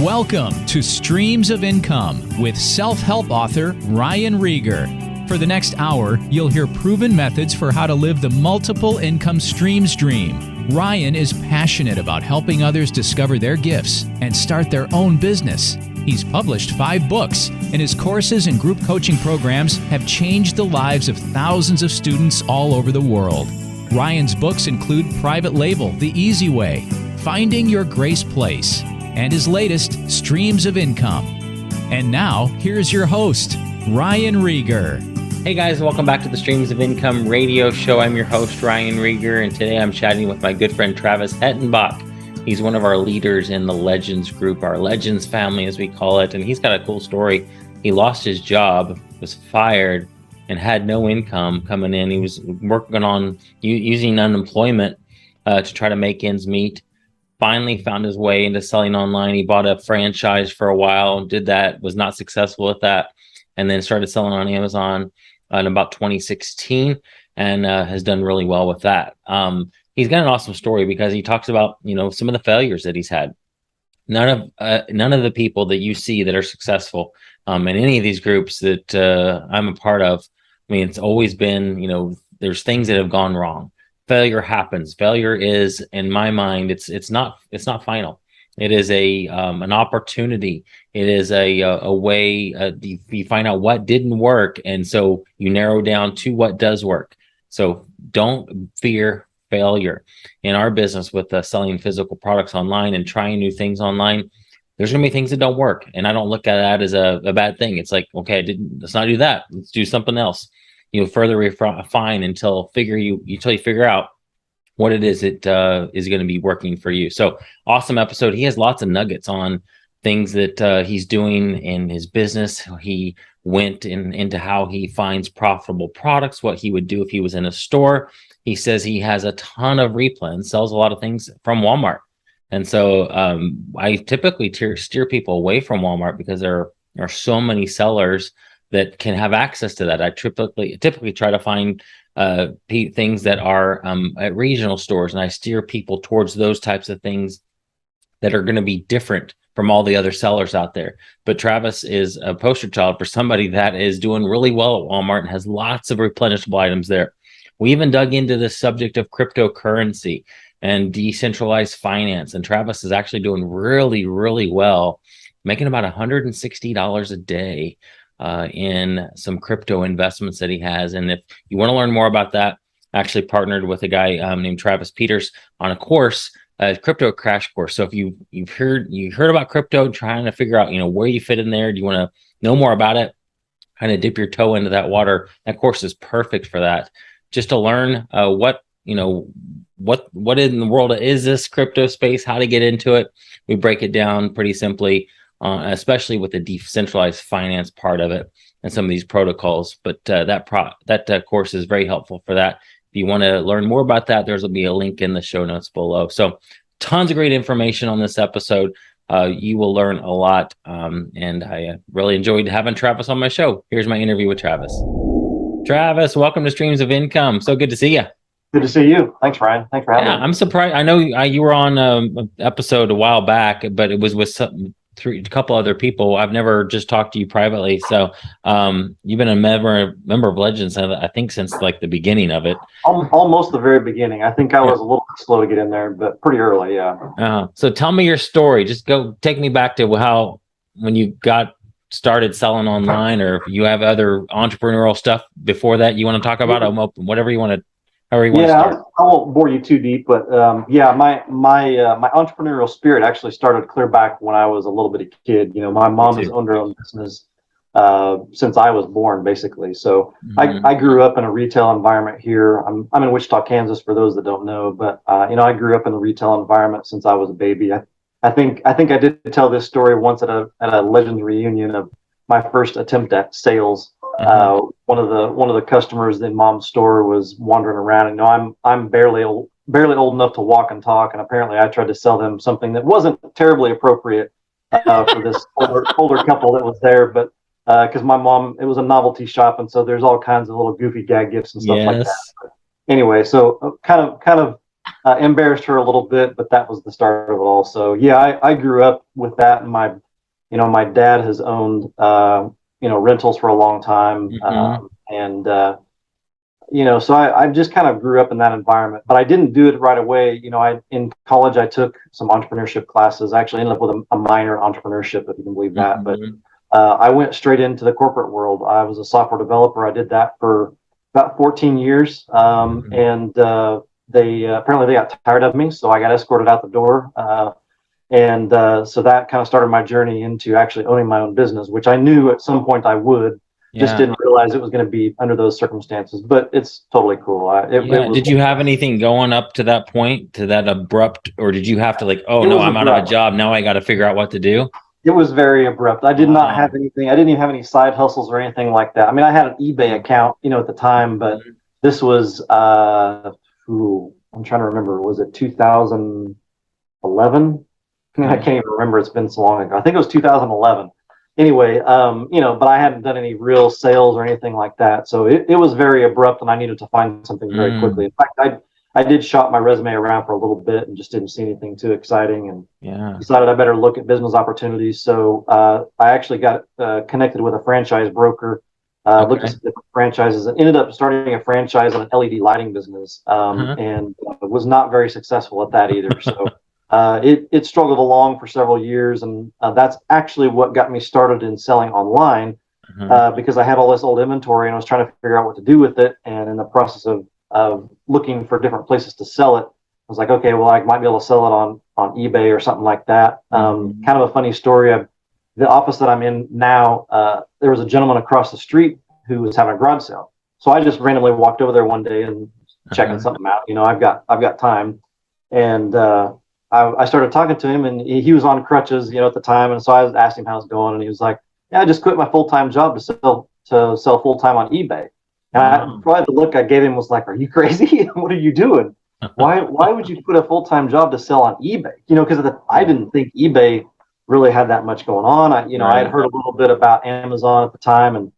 Welcome to Streams of Income with self-help author Ryan Rieger. For the next hour, you'll hear proven methods for how to live the multiple income streams dream. Ryan is passionate about helping others discover their gifts and start their own business. He's published 5 books, and his courses and group coaching programs have changed the lives of thousands of students all over the world. Ryan's books include Private Label, The Easy Way, Finding Your Grace Place, and his latest, Streams of Income. And now, here's your host, Ryan Rieger. Hey guys, welcome back to the Streams of Income radio show. I'm your host, Ryan Rieger, and today I'm chatting with my good friend, Travis Hettenbach. He's one of our leaders in the Legends group, our Legends family, as we call it, and he's got a cool story. He lost his job, was fired, and had no income coming in. He was working on using unemployment to try to make ends meet. Finally found his way into selling online. He bought a franchise for a while, did that, was not successful at that, and then started selling on Amazon in about 2016 and has done really well with that. He's got an awesome story because he talks about, some of the failures that he's had. None of the people that you see that are successful in any of these groups that I'm a part of, I mean, it's always been, there's things that have gone wrong. Failure happens. Failure is, in my mind, it's not final. It is an opportunity. It is a way you find out what didn't work, and so you narrow down to what does work. So don't fear failure. In our business with selling physical products online and trying new things online, there's going to be things that don't work, and I don't look at that as a bad thing. It's like, okay, let's not do that. Let's do something else. Further refine until you figure out what it is that is going to be working for you. So awesome episode. He has lots of nuggets on things that he's doing in his business. He went into how he finds profitable products, what he would do if he was in a store. He says he has a ton of replens, sells a lot of things from Walmart. And so I typically steer people away from Walmart because there are so many sellers that can have access to that. I typically try to find things that are at regional stores, and I steer people towards those types of things that are going to be different from all the other sellers out there. But Travis is a poster child for somebody that is doing really well at Walmart and has lots of replenishable items there. We even dug into the subject of cryptocurrency and decentralized finance, and Travis is actually doing really, really well, making about $160 a day in some crypto investments that he has. And if you want to learn more about that, I actually partnered with a guy named Travis Peters on a course, a crypto crash course. So if you heard about crypto, trying to figure out where you fit in there, do you want to know more about it, kind of dip your toe into that water, that course is perfect for that. Just to learn what in the world is this crypto space, how to get into it. We break it down pretty simply, especially with the decentralized finance part of it and some of these protocols. But that course is very helpful for that. If you want to learn more about that, there'll be a link in the show notes below. So tons of great information on this episode. You will learn a lot. And I really enjoyed having Travis on my show. Here's my interview with Travis. Travis, welcome to Streams of Income. So good to see you. Good to see you. Thanks, Ryan. Thanks for having me. I'm surprised. I know you were on an episode a while back, but it was with a couple other people. I've never just talked to you privately. So you've been a member of Legends, I think, since like the beginning of it. Almost the very beginning. I think I was a little slow to get in there, but pretty early, yeah. So tell me your story. Just take me back to when you got started selling online, or if you have other entrepreneurial stuff before that you want to talk about. I'm open, whatever you want to. However you want to start. I won't bore you too deep, but my entrepreneurial spirit actually started clear back when I was a little bitty kid. My mom has owned her own business since I was born, basically. So I grew up in a retail environment here. I'm in Wichita, Kansas, for those that don't know. But I grew up in the retail environment since I was a baby. I think I did tell this story once at a Legends reunion of my first attempt at sales. One of the customers in Mom's store was wandering around, and I'm barely old enough to walk and talk, and apparently I tried to sell them something that wasn't terribly appropriate for this older couple that was there, but because my mom, it was a novelty shop, and so there's all kinds of little goofy gag gifts and stuff like that. But anyway, so kind of embarrassed her a little bit, but that was the start of it all. So yeah, I grew up with that, and my dad has owned rentals for a long time, and so I just kind of grew up in that environment, but I didn't do it right away. In college I took some entrepreneurship classes. I actually ended up with a minor in entrepreneurship, if you can believe that. But I went straight into the corporate world. I was a software developer. I did that for about 14 years, and they apparently they got tired of me, so I got escorted out the door. So that kind of started my journey into actually owning my own business, which I knew at some point I would. Just didn't realize it was going to be under those circumstances, but it's totally cool. Did you have anything going up to that point, to that abrupt, or did you have to I'm out of a job, now I got to figure out what to do? It was very abrupt. I did not have anything. I didn't even have any side hustles or anything like that. I mean, I had an eBay account, at the time, but this was, I'm trying to remember, was it 2011? I can't even remember. It's been so long ago. I think it was 2011. Anyway, but I hadn't done any real sales or anything like that. So it was very abrupt, and I needed to find something very quickly. In fact, I did shop my resume around for a little bit and just didn't see anything too exciting, and decided I better look at business opportunities. So I actually got connected with a franchise broker, looked at some different franchises, and ended up starting a franchise on an LED lighting business, and was not very successful at that either. So it struggled along for several years, and that's actually what got me started in selling online, because I had all this old inventory and I was trying to figure out what to do with it. And in the process of looking for different places to sell it, I was like, okay, well, I might be able to sell it on eBay or something like that. Kind of a funny story. The office that I'm in now, there was a gentleman across the street who was having a garage sale. So I just randomly walked over there one day and checking something out. I've got time, and I started talking to him, and he was on crutches, at the time. And so I asked him how it's going, and he was like, yeah, I just quit my full-time job to sell full-time on eBay. And probably the look I gave him was like, are you crazy? What are you doing? Why would you quit a full-time job to sell on eBay? Because I didn't think eBay really had that much going on. I had heard a little bit about Amazon at the time. And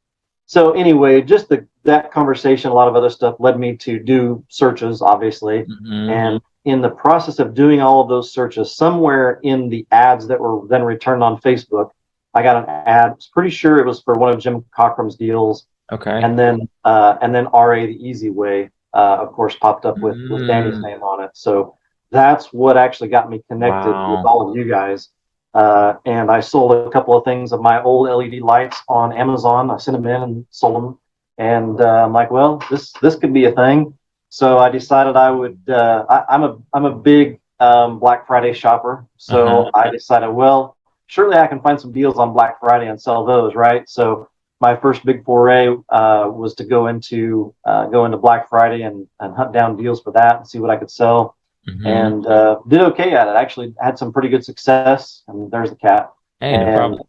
so anyway, just that conversation, a lot of other stuff led me to do searches, obviously. And in the process of doing all of those searches, somewhere in the ads that were then returned on Facebook, I got an ad. I was pretty sure it was for one of Jim Cockram's deals. Okay. And then RA the Easy Way, of course, popped up with Danny's name on it. So that's what actually got me connected with all of you guys. And I sold a couple of things of my old LED lights on Amazon. I sent them in and sold them. And I'm like, well, this could be a thing. So I decided I would. I'm a big Black Friday shopper. So I decided, well, surely I can find some deals on Black Friday and sell those, right? So my first big foray was to go into Black Friday and hunt down deals for that and see what I could sell. And did okay at it. Actually had some pretty good success. And there's the cat. Hey, no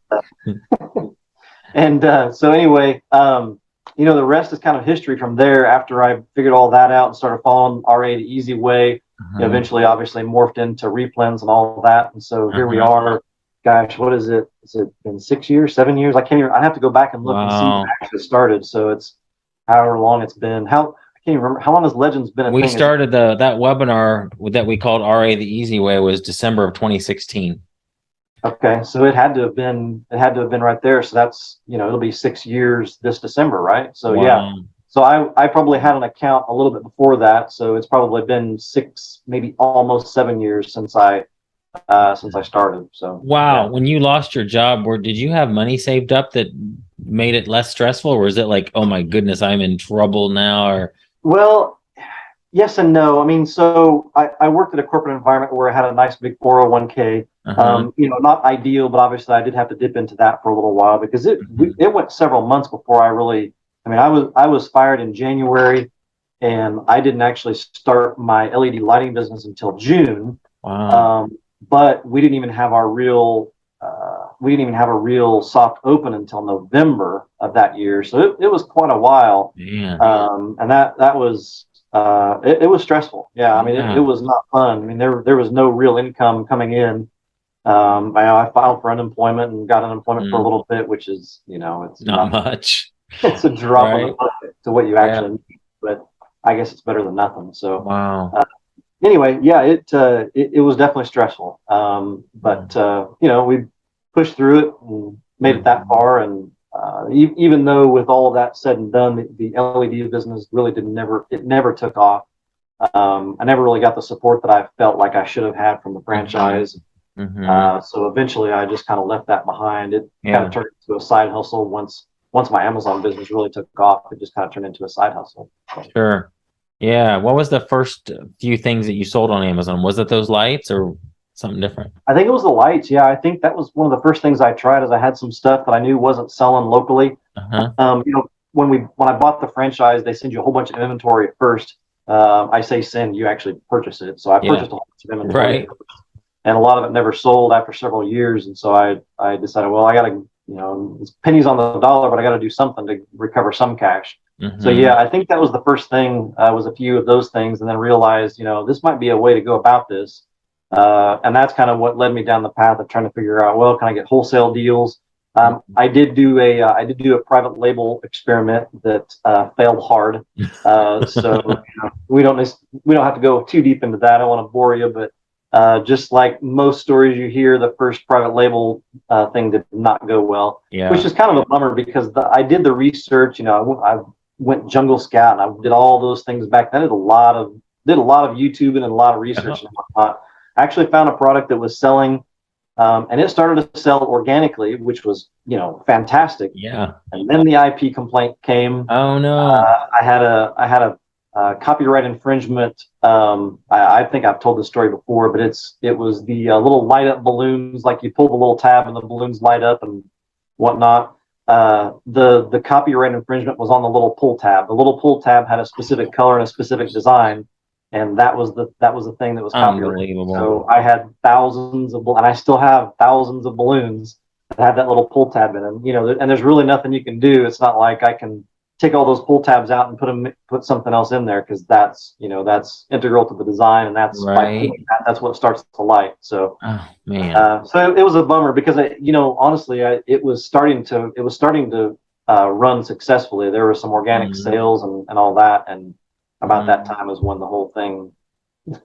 problem. So anyway, the rest is kind of history from there. After I figured all that out and started following RA the Easy Way, eventually obviously morphed into replens and all of that. And so here we are. Gosh, what is it? Has it been 6 years, 7 years? I can't even. I have to go back and look and see when it actually started. So it's however long it's been. I can't even remember how long has Legends been. We started that webinar that we called RA the Easy Way was December of 2016. Okay, so it had to have been right there. So that's it'll be 6 years this December, right? So yeah. So I probably had an account a little bit before that. So it's probably been 6, maybe almost 7 years since I started. So wow. When you lost your job, did you have money saved up that made it less stressful, or is it like, oh my goodness, I'm in trouble now? Or well, yes and no. I mean, so I worked at a corporate environment where I had a nice big 401k. Not ideal, but obviously I did have to dip into that for a little while because it went several months before I really. I mean, I was fired in January, and I didn't actually start my LED lighting business until June. Wow. But we didn't even have a real soft open until November of that year. So it was quite a while. Yeah. And that was it was stressful. Yeah. I mean, it was not fun. I mean, there was no real income coming in. I filed for unemployment and got unemployment for a little bit, which is, it's not much. It's a drop in the bucket to what you actually need, but I guess it's better than nothing. So wow. anyway, yeah, it was definitely stressful. But we pushed through it and made it that far. And even though with all of that said and done, the LED business really never took off. I never really got the support that I felt like I should have had from the franchise. So eventually I just kind of left that behind. It kind of turned into a side hustle once my Amazon business really took off. It just kind of turned into a side hustle. So. Sure. Yeah. What was the first few things that you sold on Amazon? Was it those lights or something different? I think it was the lights. Yeah, I think that was one of the first things I tried. Is I had some stuff that I knew wasn't selling locally. When I bought the franchise, they send you a whole bunch of inventory at first. I say send, you actually purchase it. So I purchased a whole bunch of inventory, right. And a lot of it never sold after several years. And so I decided, well, I got to, it's pennies on the dollar, but I got to do something to recover some cash. So yeah, I think that was the first thing. Was a few of those things, and then realized, this might be a way to go about this. And that's kind of what led me down the path of trying to figure out, well, can I get wholesale deals? I did do a private label experiment that failed hard. So we don't have to go too deep into that. I don't want to bore you, but just like most stories you hear, the first private label thing did not go well, which is kind of a bummer because I did the research. I went Jungle Scout and I did all those things back then. I did a lot of YouTubing and a lot of research and whatnot. I actually found a product that was selling, and it started to sell organically, which was fantastic. Yeah. And then the IP complaint came. Oh no! I had a copyright infringement. I think I've told this story before, but it was the little light up balloons, like you pull the little tab and the balloons light up and whatnot. The copyright infringement was on the little pull tab. The little pull tab had a specific color and a specific design, and that was the thing that was copyrighted. So I had thousands of, and I still have thousands of balloons that had that little pull tab in them. And there's really nothing you can do. It's not like I can take all those pull tabs out and put something else in there, because that's integral to the design, and that's right. That's what starts the light. So oh man, so it was a bummer because honestly it was starting to run successfully. There were some organic sales and all that, and about that time is when the whole thing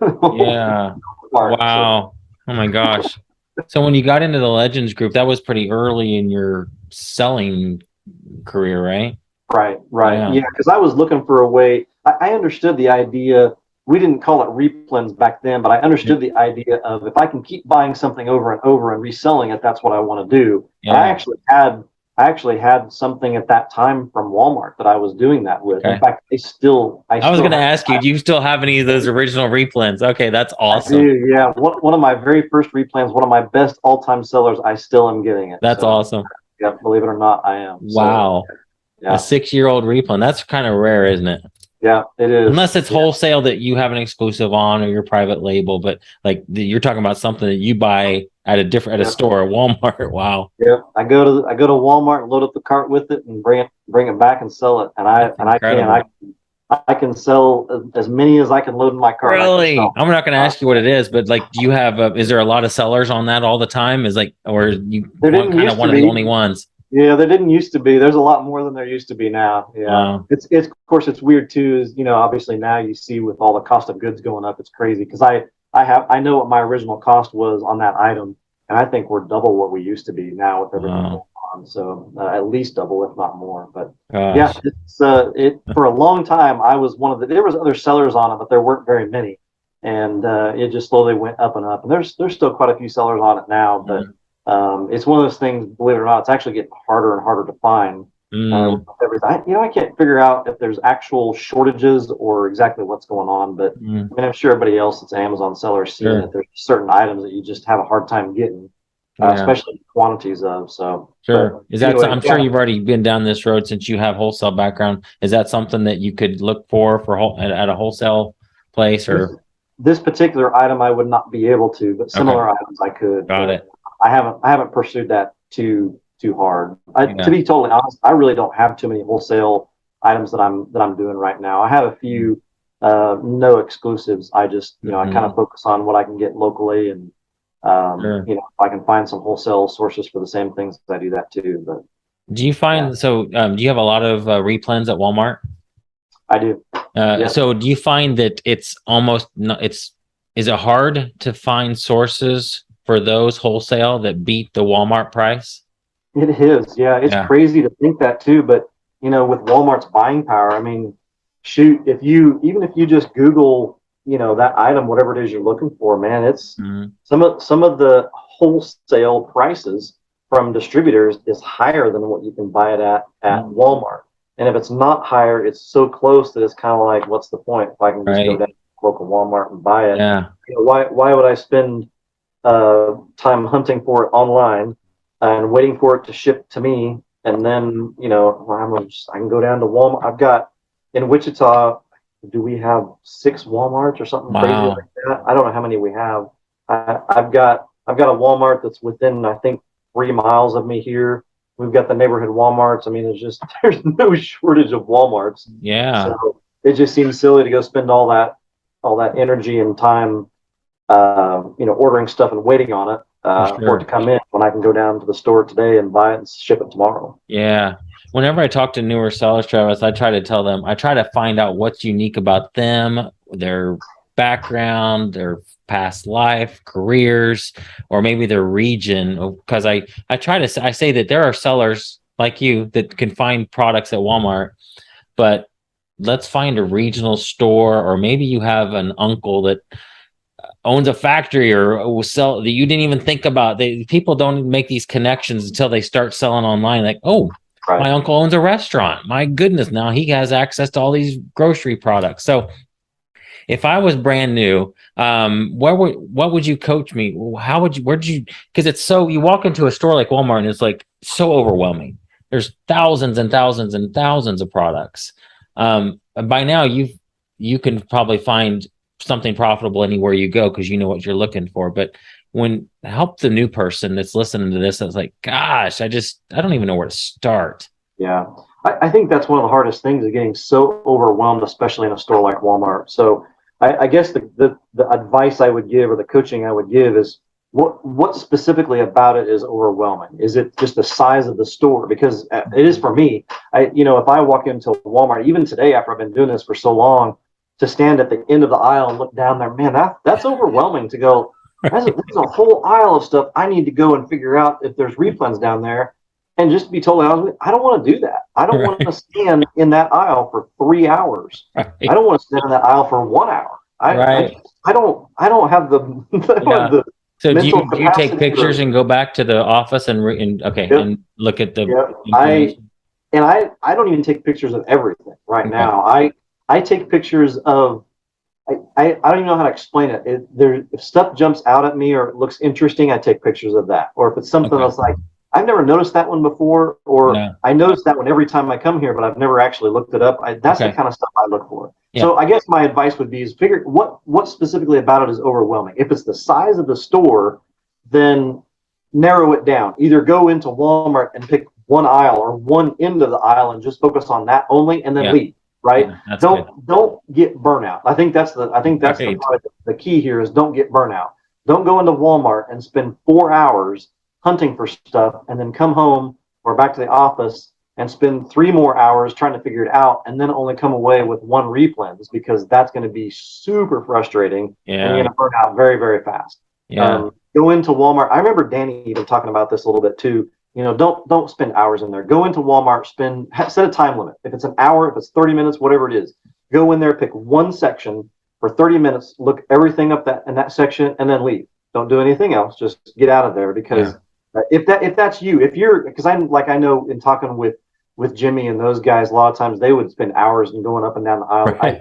wow. So. Oh my gosh. So when you got into the Legends group, that was pretty early in your selling career, right? Right. Yeah, because I was looking for a way. I understood the idea. We didn't call it replens back then, but I understood the idea of if I can keep buying something over and over and reselling it, that's what I want to do. Yeah. I actually had something at that time from Walmart that I was doing that with. Okay. In fact, I was going to ask you, do you still have any of those original replens? Okay, that's awesome. I do, yeah. One of my very first replens, one of my best all-time sellers, I still am getting it. That's awesome. Yeah, believe it or not, I am. Wow. So, yeah. A 6-year-old replen. That's kind of rare, isn't it? Yeah, it is. Unless it's wholesale that you have an exclusive on or your private label, but like you're talking about something that you buy at a store, at Walmart. Wow. Yeah, I go to Walmart, load up the cart with it, and bring it back and sell it. And I can sell as many as I can load in my cart. Really? I'm not going to ask you what it is, but like, do you have is there a lot of sellers on that all the time? Is like, or you kind of one of the only ones? Yeah, there didn't used to be. There's a lot more than there used to be now. Yeah, wow. It's of course it's weird too. Is obviously now you see with all the cost of goods going up, it's crazy because I know what my original cost was on that item, and I think we're double what we used to be now with everything going on. So at least double, if not more. But yeah, it's for a long time I was one of there was other sellers on it, but there weren't very many, and it just slowly went up and up. And there's still quite a few sellers on it now, but. It's one of those things, believe it or not, it's actually getting harder and harder to find. I can't figure out if there's actual shortages or exactly what's going on, but I mean, I'm sure everybody else that's an Amazon seller is seeing that there's certain items that you just have a hard time getting, especially quantities of. So sure. Is that I'm sure you've already been down this road since you have wholesale background. Is that something that you could look for at a wholesale place or? This particular item I would not be able to, but similar items I could. Got it. I haven't pursued that too hard. To be totally honest, I really don't have too many wholesale items that I'm doing right now. I have a few no exclusives. I just I kind of focus on what I can get locally, and if I can find some wholesale sources for the same things, I do that too. But do you find do you have a lot of replens at Walmart? I do. So do you find that it's almost it's is it hard to find sources for those wholesale that beat the Walmart price? It is, yeah. It's crazy to think that too, but with Walmart's buying power, I mean, shoot, even if you just Google, that item, whatever it is you're looking for, man, it's some of the wholesale prices from distributors is higher than what you can buy it at Walmart. And if it's not higher, it's so close that it's kind of like, what's the point if I can just go down to local Walmart and buy it? Yeah. Why would I spend time hunting for it online and waiting for it to ship to me? And then, I can go down to Walmart. I've got in Wichita, do we have 6 Walmarts or something crazy like that? I don't know how many we have. I've got a Walmart that's within, I think, 3 miles of me here. We've got the neighborhood Walmarts. I mean, there's no shortage of Walmarts. Yeah. So it just seems silly to go spend all that energy and time, ordering stuff and waiting on it for it to come in when I can go down to the store today and buy it and ship it tomorrow. Yeah. Whenever I talk to newer sellers, Travis, I try to find out what's unique about them, their background, their past life, careers, or maybe their region. Because I say that there are sellers like you that can find products at Walmart, but let's find a regional store, or maybe you have an uncle that owns a factory or will sell that you didn't even think about. People don't make these connections until they start selling online. Like, oh, my uncle owns a restaurant. My goodness, now he has access to all these grocery products. So if I was brand new, what would you coach me? Because it's so, you walk into a store like Walmart and it's like so overwhelming. There's thousands and thousands and thousands of products. And by now you can probably find something profitable anywhere you go because you know what you're looking for. But help the new person that's listening to this, that's like, gosh, I don't even know where to start. Yeah. I think that's one of the hardest things, is getting so overwhelmed, especially in a store like Walmart. So I guess the advice I would give, or the coaching I would give, is what specifically about it is overwhelming? Is it just the size of the store? Because it is for me. If I walk into Walmart, even today after I've been doing this for so long, to stand at the end of the aisle and look down there, man, that's overwhelming to go. There's a whole aisle of stuff I need to go and figure out if there's refunds down there. And just to be totally honest with you, I don't want to do that. I don't want to stand in that aisle for 3 hours. I don't want to stand in that aisle for 1 hour. I don't have the So do you take pictures and go back to the office and look at the I don't even take pictures of everything right now. I take pictures of, I don't even know how to explain it. If stuff jumps out at me or it looks interesting, I take pictures of that. Or if it's something else like, I've never noticed that one before, or I notice that one every time I come here, but I've never actually looked it up. That's the kind of stuff I look for. Yeah. So I guess my advice would be is figure what specifically about it is overwhelming. If it's the size of the store, then narrow it down. Either go into Walmart and pick one aisle or one end of the aisle and just focus on that only, and then leave. Right? Yeah, don't get burnout. I think that's the key here is don't get burnout. Don't go into Walmart and spend 4 hours hunting for stuff and then come home or back to the office and spend 3 more hours trying to figure it out, and then only come away with 1 replens, because that's going to be super frustrating and you're going to burn out very, very fast. Go into Walmart. I remember Danny even talking about this a little bit too. Don't spend hours in there. Go into Walmart, set a time limit. If it's an hour, if it's 30 minutes, whatever it is, go in there, pick one section for 30 minutes, look everything up in that section, and then leave. Don't do anything else. Just get out of there, because if that's you, because I know in talking with Jimmy and those guys, a lot of times they would spend hours and going up and down the aisle. Right.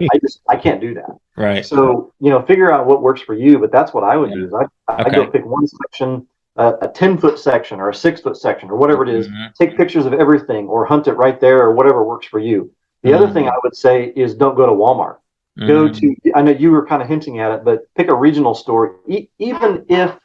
I can't do that. Right. So, figure out what works for you, but that's what I would do. Is I go pick one section, a 10-foot section or a 6-foot section or whatever it is, take pictures of everything or hunt it right there or whatever works for you. The other thing I would say is don't go to Walmart. Go to, I know you were kind of hinting at it, but pick a regional store. Even if,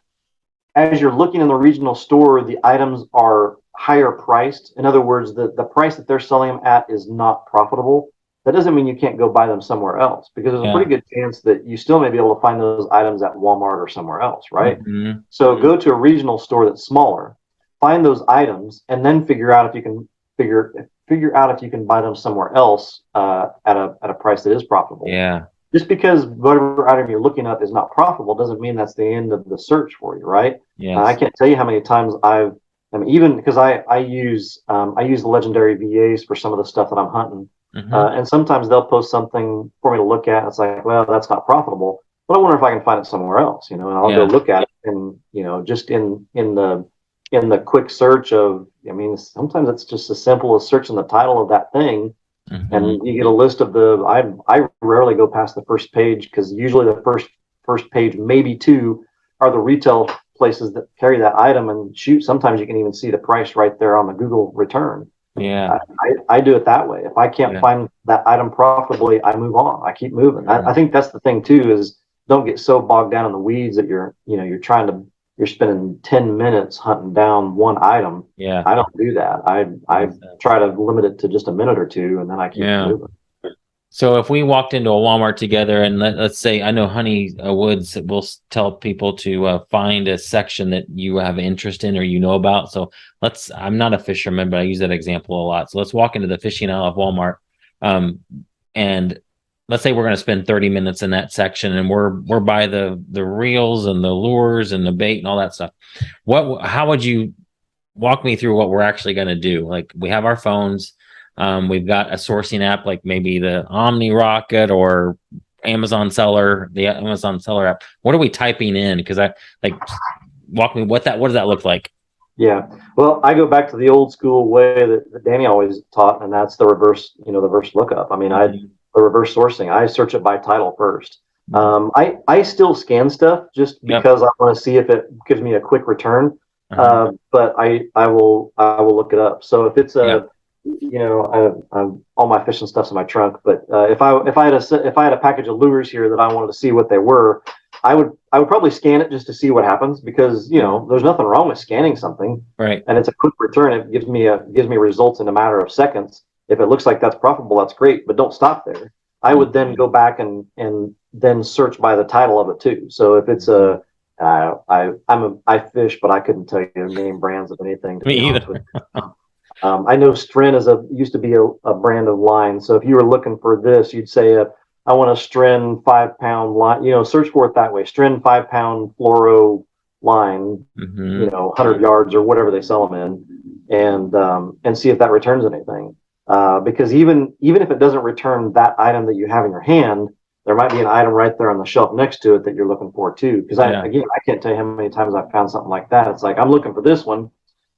as you're looking in the regional store, the items are higher priced. In other words, the price that they're selling them at is not profitable. That doesn't mean you can't go buy them somewhere else, because there's a pretty good chance that you still may be able to find those items at Walmart or somewhere else, right? So go to a regional store that's smaller, find those items, and then figure out if you can buy them somewhere else at a price that is profitable. Yeah. just because whatever item you're looking at is not profitable doesn't mean that's the end of the search for you, right? I Yes. can't tell you how many times I mean, even because I use the legendary VAs for some of the stuff that I'm hunting, Mm-hmm. and sometimes they'll post something for me to look at. And it's like, well, that's not profitable, but I wonder if I can find it somewhere else, and I'll go Yeah. look at it, and just in the quick search of, I mean, sometimes it's just as simple as searching the title of that thing, Mm-hmm. and you get a list of the. I rarely go past the first page because usually the first page, maybe two, are the retail places that carry that item, and shoot, sometimes you can even see the price right there on the Google return. Yeah. I do it that way. If I can't Yeah. find that item profitably, I move on. I keep moving. I think that's the thing too, is don't get so bogged down in the weeds that you're spending 10 minutes hunting down one item. Yeah. I don't do that. I try to limit it to just a minute or two, and then I keep Yeah. moving. So if we walked into a Walmart together, and let's say, I know Honey Woods will tell people to find a section that you have interest in or about. So I'm not a fisherman, but I use that example a lot. So let's walk into the fishing aisle of Walmart, um, and let's say we're going to spend 30 minutes in that section, and we're by the reels and the lures and the bait and all that stuff. How would you walk me through what we're actually going to do? Like, we have our phones. We've got a sourcing app, like maybe the Omni Rocket or the Amazon Seller app. What are we typing in? Because walk me, what does that look like? Yeah. Well, I go back to the old school way that Danny always taught, and that's the reverse lookup. I mean, Mhm. the reverse sourcing. I search it by title first. I still scan stuff just Yep. because I want to see if it gives me a quick return. Uh-huh. But I will look it up. So if it's Yep. all my fishing stuff's in my trunk. But if I had a package of lures here that I wanted to see what they were, I would probably scan it just to see what happens, because there's nothing wrong with scanning something, Right. and it's a quick return. It gives me results in a matter of seconds. If it looks like that's profitable, that's great, but don't stop there. I would then go back and then search by the title of it too. So if it's I fish, but I couldn't tell you name brands of anything, to Me be honest either. with you. I know Stren used to be a brand of line. So if you were looking for this, you'd say, I want a Stren 5 pound line, search for it that way. Stren 5 pound fluoro line, Mm-hmm. 100 yards or whatever they sell them in, and see if that returns anything. Because even if it doesn't return that item that you have in your hand, there might be an item right there on the shelf next to it that you're looking for too. Because I can't tell you how many times I've found something like that. It's like, I'm looking for this one,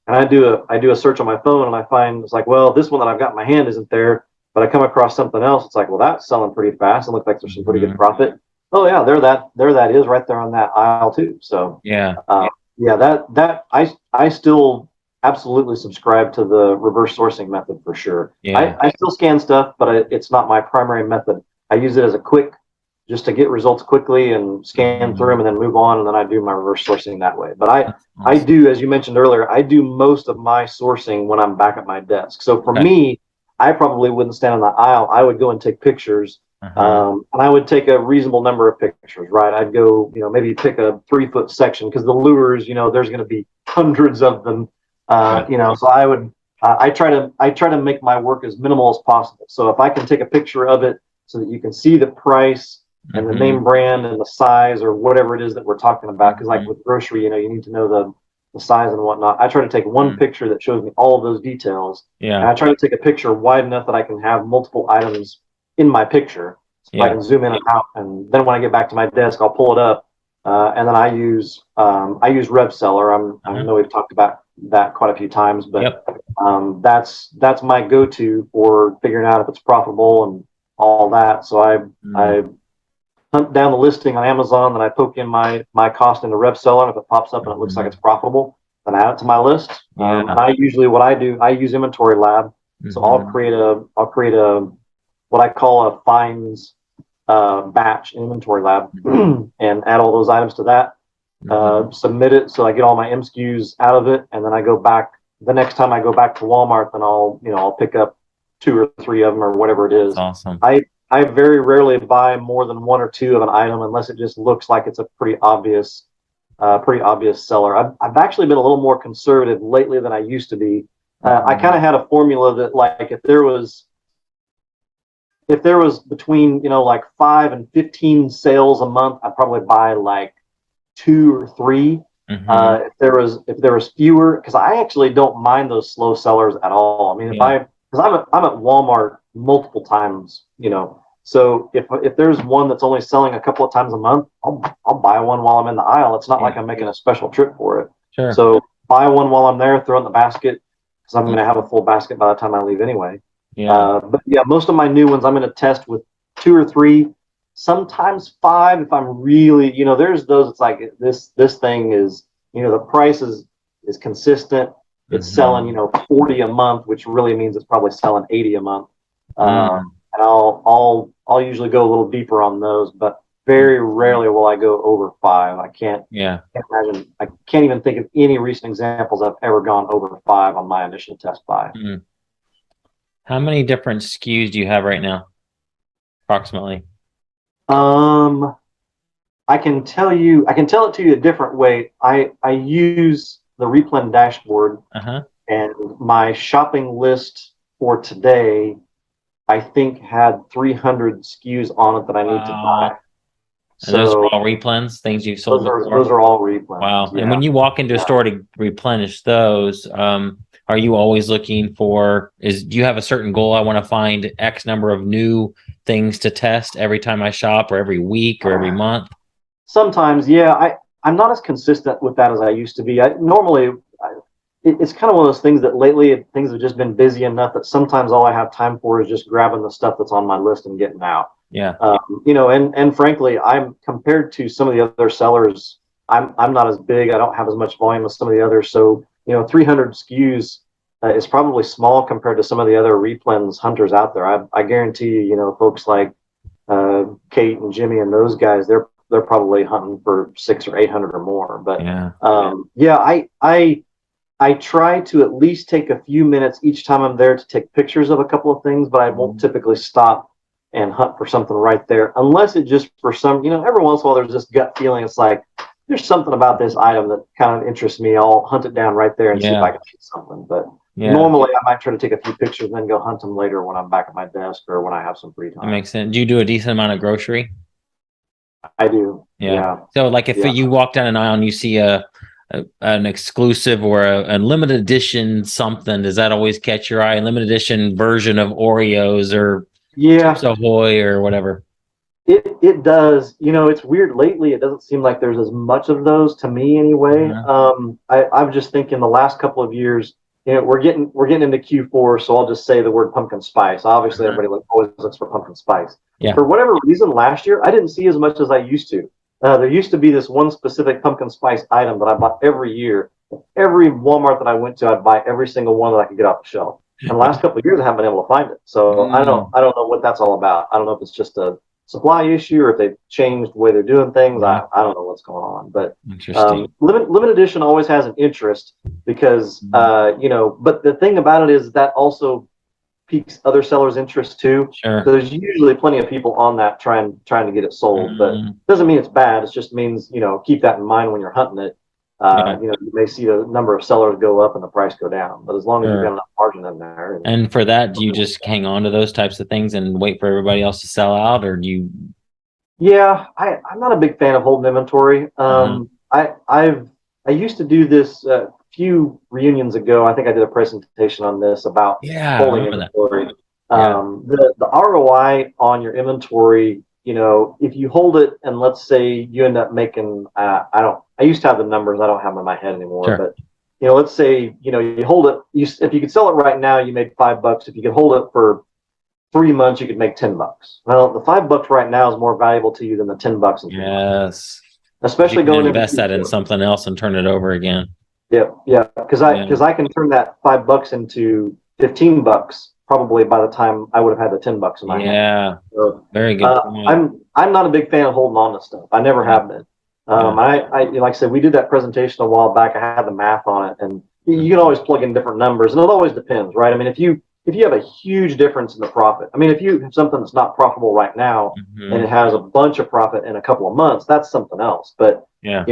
and I do a search on my phone, and I find it's like, well, this one that I've got in my hand isn't there, but I come across something else. It's like, well, that's selling pretty fast. It looks like there's some pretty good profit. Oh yeah, there that is right there on that aisle too. So Yeah. yeah, that I still absolutely subscribe to the reverse sourcing method for sure. Yeah. I still scan stuff, but it's not my primary method. I use it as a quick, just to get results quickly and scan through them and then move on, and then I do my reverse sourcing that way. But I Awesome. do, as you mentioned earlier, I do most of my sourcing when I'm back at my desk. So for Okay. me, I probably wouldn't stand on the aisle. I would go and take pictures, Uh-huh. and I would take a reasonable number of pictures. Right, I'd go, maybe pick a 3 foot section, because the lures, there's going to be hundreds of them. Right. So I would, I try to make my work as minimal as possible. So if I can take a picture of it so that you can see the price and the Mm-hmm. name brand and the size or whatever it is that we're talking about, because like Mm-hmm. with grocery, you need to know the size and whatnot. I try to take one picture that shows me all of those details, and Yeah. I try to take a picture wide enough that I can have multiple items in my picture, so I Yeah. can zoom in and out. And then when I get back to my desk, I'll pull it up, and then I use RevSeller. I Uh-huh. know we've talked about that quite a few times, but Yep. that's my go-to for figuring out if it's profitable and all that. So I hunt down the listing on Amazon, then I poke in my cost into RevSeller, and if it pops up and it looks like it's profitable, then I add it to my list. Yeah. And I usually, what I do, I use Inventory Lab. So I'll create a what I call a finds batch in Inventory Lab, and add all those items to that. Submit it, so I get all my MSKUs out of it, and then I go back. The next time I go back to Walmart, then I'll pick up 2 or 3 of them or whatever it That's is. awesome. I very rarely buy more than one or two of an item unless it just looks like it's a pretty obvious seller. I've actually been a little more conservative lately than I used to be. I kind of had a formula that, like, if there was if there was between, like 5 and 15 sales a month, I'd probably buy like 2 or 3. Mm-hmm. If there was fewer, because I actually don't mind those slow sellers at all. I mean, Yeah. because I'm at Walmart multiple times, so if there's one that's only selling a couple of times a month, I'll buy one while I'm in the aisle. It's not like I'm making a special trip for it. Sure. So buy one while I'm there, throw it in the basket, because I'm going to have a full basket by the time I leave anyway. Yeah. But yeah, most of my new ones I'm going to test with 2 or 3, sometimes 5 if I'm really, there's those. It's like this thing is, the price is consistent. It's selling, Mm-hmm. 40 a month, which really means it's probably selling 80 a month. Mm. And I'll usually go a little deeper on those, but very rarely will I go over 5. Yeah. I can't even think of any recent examples I've ever gone over 5 on my initial test buy. Mm. How many different SKUs do you have right now, approximately? Um, I can tell it to you a different way. I use the Replen dashboard, Uh-huh. and my shopping list for today, I think, had 300 SKUs on it that I need to buy. Wow. And those are So all replens, things you've sold those are before? those are all replens. Wow. And Yeah. when you walk into a Yeah. store to replenish those, are you always looking for, do you have a certain goal? I want to find X number of new things to test every time I shop, or every week, or every month? Sometimes, yeah. I'm not as consistent with that as I used to be. It's kind of one of those things that lately things have just been busy enough that sometimes all I have time for is just grabbing the stuff that's on my list and getting out. Yeah. And frankly, I'm compared to some of the other sellers. I'm not as big. I don't have as much volume as some of the others. So 300 SKUs is probably small compared to some of the other replens hunters out there. I guarantee you, folks like Kate and Jimmy and those guys, they're probably hunting for 600 or 800 or more. But Yeah. yeah, I try to at least take a few minutes each time I'm there to take pictures of a couple of things, but I won't typically stop and hunt for something right there, unless it just for some, every once in a while there's this gut feeling. It's like there's something about this item that kind of interests me. I'll hunt it down right there and see if I can shoot something. But Yeah. normally I might try to take a few pictures and then go hunt them later when I'm back at my desk or when I have some free That time. makes sense. Do you do a decent amount of grocery? I do. Yeah. Yeah. So like if Yeah. you walk down an aisle and you see an exclusive or a limited edition something, does that always catch your eye? A limited edition version of Oreos or Chips Yeah. Ahoy or whatever. It does. It's weird lately. It doesn't seem like there's as much of those to me anyway. Uh-huh. I'm just thinking the last couple of years, we're getting into Q4, so I'll just say the word pumpkin spice. Obviously, Uh-huh. everybody always looks for pumpkin spice. Yeah. For whatever reason, last year I didn't see as much as I used to. There used to be this one specific pumpkin spice item that I bought every year. Every Walmart that I went to, I'd buy every single one that I could get off the shelf. And the last couple of years, I haven't been able to find it. So Mm. I don't know what that's all about. I don't know if it's just a supply issue or if they've changed the way they're doing things. Yeah. I don't know what's going on. But Interesting. limited edition always has an interest because But the thing about it is that also piques other sellers' interest too. Sure. So there's usually plenty of people on that trying to get it sold. But Mm. it doesn't mean it's bad. It just means keep that in mind when you're hunting it. Yeah. You may see the number of sellers go up and the price go down. But as long as you've got Sure. enough margin in there. And for that, do you just hang on to those types of things and wait for everybody else to sell out, or do you? Yeah, I'm not a big fan of holding inventory. I used to do this a few reunions ago. I think I did a presentation on this about Yeah, I holding remember that. inventory. Yeah. The ROI on your inventory, if you hold it and let's say you end up making, I used to have the numbers. I don't have them in my head anymore, Sure. but let's say, you hold it, if you could sell it right now, you made $5. If you could hold it for 3 months, you could make $10. Well, the $5 right now is more valuable to you than the $10 in 3 months. Yes. Especially You can going into invest that in Q4. something else and turn it over again. Yeah, because I can turn that $5 into $15 probably by the time I would have had the $10 in my hand. Yeah. So, Very good point. I'm not a big fan of holding on to stuff. I never have been. I like I said, we did that presentation a while back. I had the math on it, and you can always plug in different numbers, and it always depends, right? I mean, if you have a huge difference in the profit, I mean, if you have something that's not profitable right now and it has a bunch of profit in a couple of months, that's something else. But Yeah.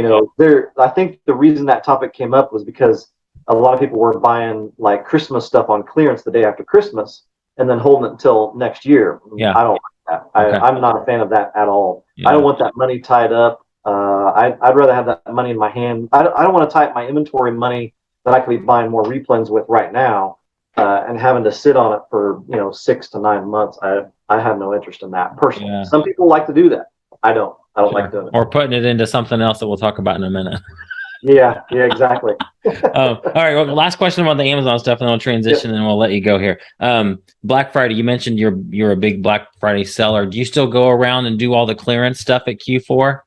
I think the reason that topic came up was because a lot of people were buying like Christmas stuff on clearance the day after Christmas. and then holding it until next year. Yeah. I don't like that. Okay. I'm not a fan of that at all. Yeah. I don't want that money tied up. I'd rather have that money in my hand. I don't want to tie up my inventory money that I could be buying more replens with right now, and having to sit on it for 6 to 9 months. I have no interest in that personally. Yeah. Some people like to do that. I don't Sure. like doing it. Or putting it into something else that we'll talk about in a minute. Yeah, exactly. All right. Well, last question about the Amazon stuff, and then we'll transition, and we'll let you go here. Black Friday. You mentioned you're a big Black Friday seller. Do you still go around and do all the clearance stuff at Q4?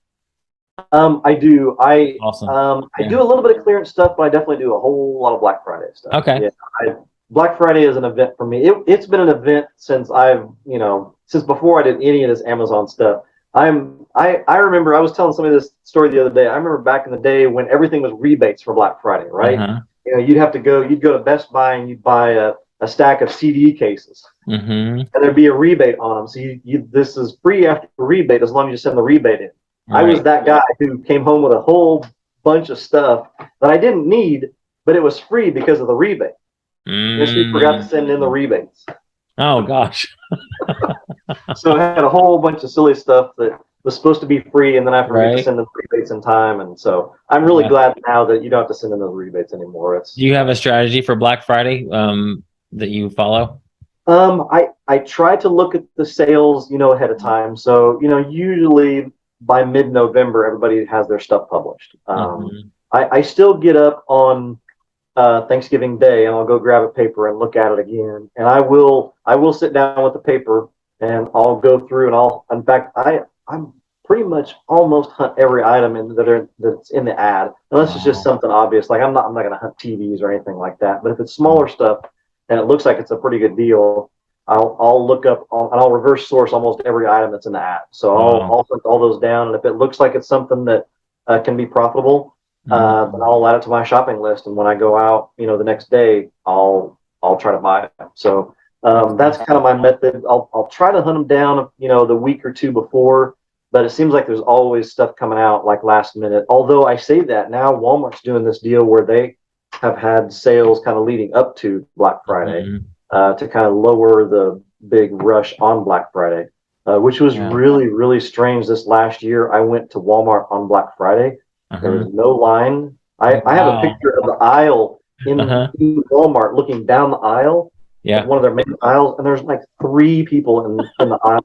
I do. Awesome. I do a little bit of clearance stuff, but I definitely do a whole lot of Black Friday stuff. Okay. Yeah, Black Friday is an event for me. It's been an event since since before I did any of this Amazon stuff. I remember I was telling somebody this story the other day. I remember back in the day when everything was rebates for Black Friday, right? Uh-huh. You'd go to Best Buy and you'd buy a stack of CD cases, Mm-hmm. and there'd be a rebate on them. So this is free after rebate as long as you send the rebate in. Right. I was that guy who came home with a whole bunch of stuff that I didn't need, but it was free because of the rebate. Guess who forgot to send in the rebates? Oh gosh. So I had a whole bunch of silly stuff that was supposed to be free, and then I forgot to send in the rebates in time. And so I'm really glad now that you don't have to send in those rebates anymore. Do you have a strategy for Black Friday that you follow? I try to look at the sales, ahead of time. So, usually by mid-November, everybody has their stuff published. I still get up on Thanksgiving Day, and I'll go grab a paper and look at it again. And I will sit down with the paper, and I'll go through, and in fact, I'm pretty much almost hunt every item that's in the ad, unless it's just something obvious. Like I'm not going to hunt TVs or anything like that. But if it's smaller stuff and it looks like it's a pretty good deal, I'll look up and I'll reverse source almost every item that's in the ad. So I'll put all those down, and if it looks like it's something that can be profitable, then I'll add it to my shopping list. And when I go out, the next day, I'll try to buy it. So that's kind of my method. I'll try to hunt them down, the week or two before, but it seems like there's always stuff coming out like last minute. Although I say that now, Walmart's doing this deal where they have had sales kind of leading up to Black Friday to kind of lower the big rush on Black Friday, which was really, really strange. This last year, I went to Walmart on Black Friday. There was no line. I have a picture of the aisle in Walmart looking down the aisle. Yeah. One of their main aisles, and there's like 3 people in the aisle.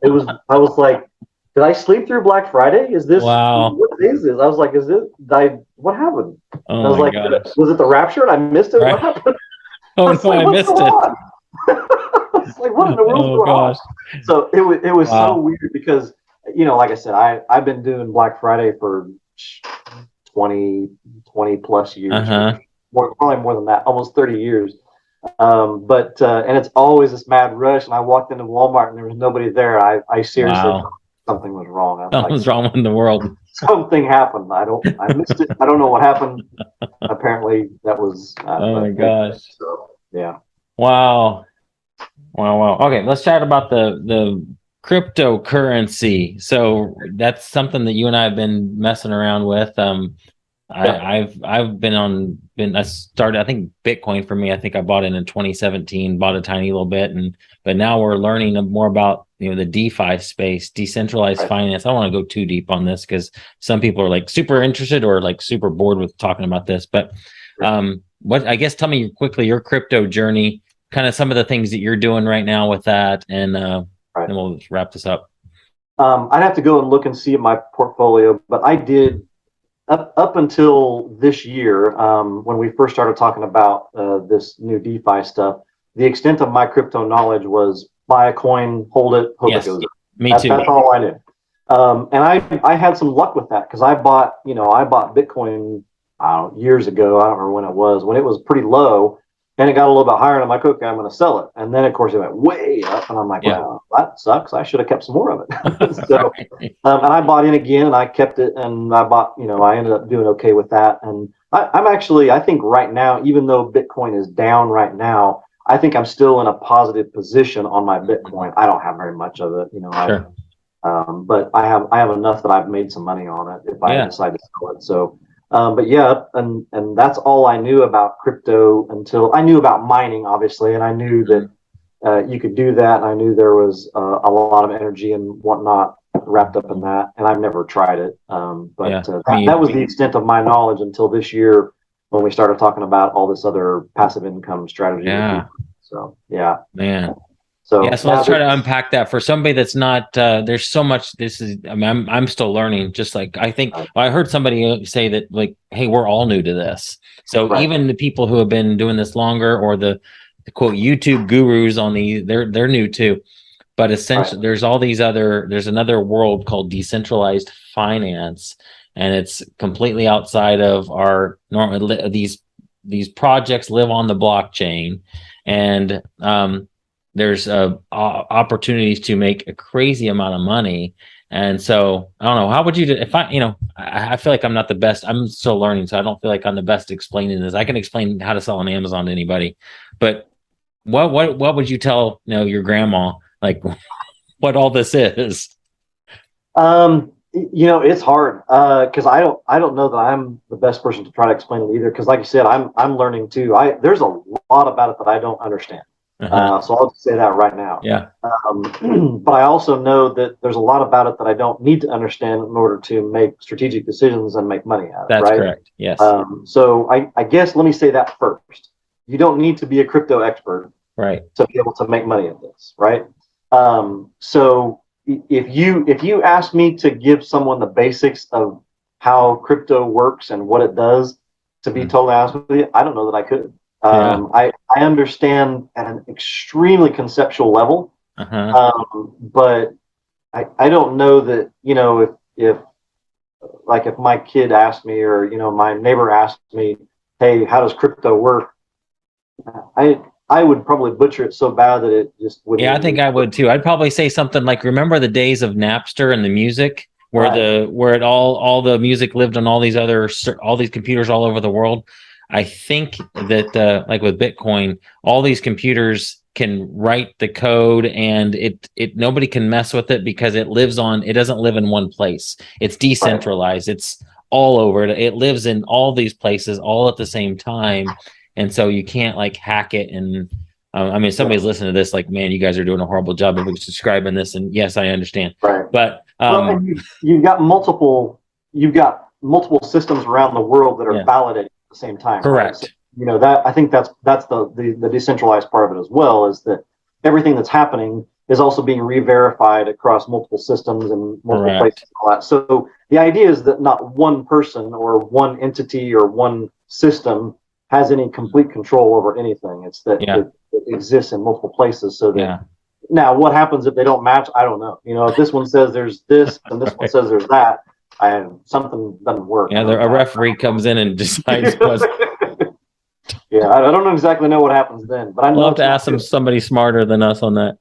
I was like, did I sleep through Black Friday? Is this what is this? I was like, what happened? Oh, I was like, was it the rapture and I missed it? Right. What happened? Oh, I missed it. It's like, what in the world's going on? So it was so weird because, like I said, I've been doing Black Friday for 20 plus years, probably more than that, almost 30 years. But and it's always this mad rush. And I walked into Walmart and there was nobody there. I seriously thought something was wrong. Something's wrong in the world. Something happened. I missed it. I don't know what happened. Apparently that was. Oh my gosh. So, yeah. Wow. Okay, let's chat about the cryptocurrency. So that's something that you and I have been messing around with. I've I started, I think Bitcoin for me, I think I bought it in 2017, bought a tiny little bit, but now we're learning more about the DeFi space, decentralized finance. I don't want to go too deep on this because some people are like super interested or like super bored with talking about this. But tell me quickly your crypto journey, kind of some of the things that you're doing right now with that, and then we'll just wrap this up. I'd have to go and look and see my portfolio, but I did up until this year, when we first started talking about this new DeFi stuff. The extent of my crypto knowledge was buy a coin, hold it, hope it goes up. Me too. That's all I knew. And I had some luck with that because I bought Bitcoin years ago. I don't remember when it was pretty low. And it got a little bit higher, and I'm like, okay, I'm going to sell it. And then, of course, it went way up, and I'm like, wow, that sucks. I should have kept some more of it. So, and I bought in again, and I kept it, and I bought, I ended up doing okay with that. And I think right now, even though Bitcoin is down right now, I think I'm still in a positive position on my Bitcoin. I don't have very much of it, but I have enough that I've made some money on it if I decide to sell it. So. But yeah, and that's all I knew about crypto until I knew about mining, obviously, and I knew that you could do that. And I knew there was a lot of energy and whatnot wrapped up in that. And I've never tried it. That was the extent of my knowledge until this year when we started talking about all this other passive income strategy. Yeah. So, yeah. Man. So, yeah, so let's try to unpack that for somebody that's not, there's so much, I'm still learning, just like, I heard somebody say that, like, hey, we're all new to this. So even the people who have been doing this longer, or the quote YouTube gurus on they're new too. But essentially, there's another world called decentralized finance, and it's completely outside of our normal. These projects live on the blockchain, and there's opportunities to make a crazy amount of money. And so I don't know, how would you do if I feel like I'm not the best. I'm still learning, so I don't feel like I'm the best explaining this. I can explain how to sell on Amazon to anybody, but what would you tell your grandma, like, what all this is? It's hard because I don't know that I'm the best person to try to explain it either, because like you said, I'm learning too. There's a lot about it that I don't understand. So I'll just say that right now. Yeah. But I also know that there's a lot about it that I don't need to understand in order to make strategic decisions and make money at it. That's correct. Yes. So I guess let me say that first. You don't need to be a crypto expert, right, to be able to make money at this, right? So if you ask me to give someone the basics of how crypto works and what it does, to be totally honest with you, I don't know that I could. I understand at an extremely conceptual level, but I don't know that, if my kid asked me, or my neighbor asked me, hey, how does crypto work? I would probably butcher it so bad that it just wouldn't. Yeah, I think I would too. I'd probably say something like, remember the days of Napster and the music, where all the music lived on all these computers all over the world. I think that like with Bitcoin, all these computers can write the code, and it nobody can mess with it because it doesn't live in one place. It's decentralized. It's all over. It lives in all these places all at the same time. And so you can't like hack it. And somebody's listening to this like, man, you guys are doing a horrible job of describing this. And yes, I understand. Right. But you've got multiple systems around the world that are validated at the same time. Correct. Right? So, that I think that's the decentralized part of it as well, is that everything that's happening is also being re-verified across multiple systems and multiple places and all that. So the idea is that not one person or one entity or one system has any complete control over anything. It's that it exists in multiple places. So that now, what happens if they don't match? I don't know. If this one says there's this and this one says there's that, something doesn't work. Yeah, a referee comes in and decides what's. Yeah, I don't exactly know what happens then, but I know. We'll have to ask somebody smarter than us on that.